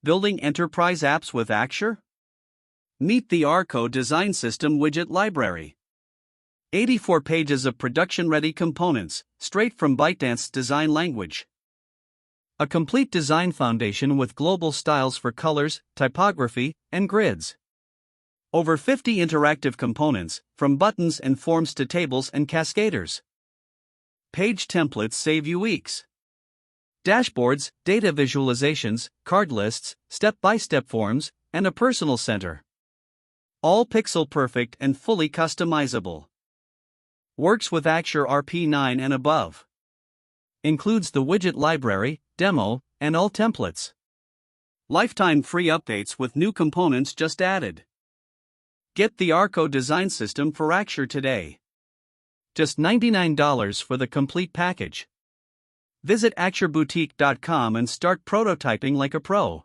Building enterprise apps with Axure? Meet the Arco Design System Widget Library. 84 pages of production-ready components, straight from ByteDance design language. A complete design foundation with global styles for colors, typography, and grids. Over 50 interactive components, from buttons and forms to tables and cascaders. Page templates save you weeks. Dashboards, data visualizations, card lists, step-by-step forms, and a personal center. All pixel perfect and fully customizable. Works with Axure RP 9 and above. Includes the widget library, demo, and all templates. Lifetime free updates with new components just added. Get the Arco design system for Axure today. Just $99 for the complete package. Visit AxureBoutique.com and start prototyping like a pro.